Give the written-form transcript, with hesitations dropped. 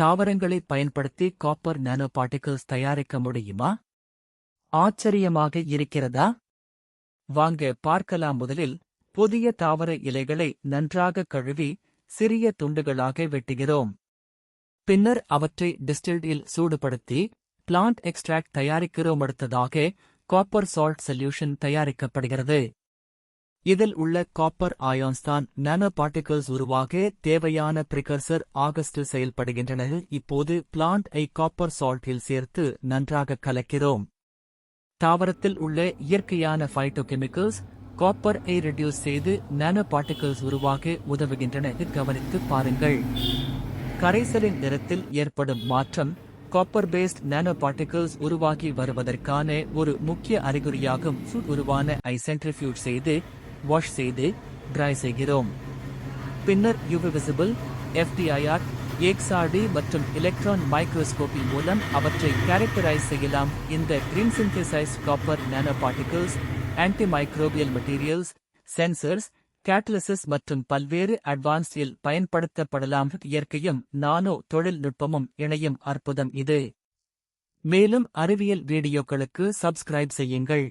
தாவரங்களை பயன்படுத்தி copper nano particles தயாரிக்க முடியுமா? ஆச்சரியமாக இருக்கிறதா? வாங்க பார்க்கலாம். முதலில் புதிய தாவர இலைகளை நன்றாக கழுவி சிறிய துண்டுகளாக வெட்டுகிறோம். பின்னர் அவற்றை டிஸ்டில்டில் சூடுபடுத்தி பிளான்ட் எக்ஸ்ட்ராக்ட் தயாரிக்கிறோம். அடுத்ததாக காப்பர் சால்ட் சொல்யூஷன் தயாரிக்கப்படுகிறது. இதில் உள்ள காப்பர் ஆயான்ஸ் தான் நானோ பார்ட்டிகிள்ஸ் உருவாக தேவையான பிரிகர்சர் ஆகஸ்டில் செயல்படுகின்றன. இப்போது பிளான்ட் ஐ காப்பர் சால்ட்டில் சேர்த்து நன்றாக கலக்கிறோம். தாவரத்தில் உள்ள இயற்கையான பைட்டோகெமிக்கல்ஸ் காப்பர் ஐ ரெடியூஸ் செய்து நானோ பார்ட்டிகிள்ஸ் உருவாக உதவுகின்றன. கவனித்து பாருங்கள். கரைசலின் நிறத்தில் ஏற்படும் மாற்றம் காப்பர் பேஸ்ட் நானோ பார்ட்டிகிள்ஸ் உருவாகி வருவதற்கான ஒரு முக்கிய அறிகுறியாகும். உருவான ஐ சென்ட்ரிஃபியூஜ் செய்து வாஷ் செய்து ட்ரை செய்கிறோம். பின்னர் யுவி விசிபிள், FTIR, XRD மற்றும் எலக்ட்ரான் மைக்ரோஸ்கோபி மூலம் அவற்றை கேரக்டரைஸ் செய்யலாம். இந்த green synthesized copper nano particles antimicrobial materials, sensors, catalysis மற்றும் பல்வேறு அட்வான்ஸ்டில் பயன்படுத்தப்படலாம். இயற்கையும் நானோ தொழில்நுட்பமும் இணையும் அற்புதம் இது. மேலும் அறிவியல் வீடியோக்களுக்கு சப்ஸ்கிரைப் செய்யுங்கள்.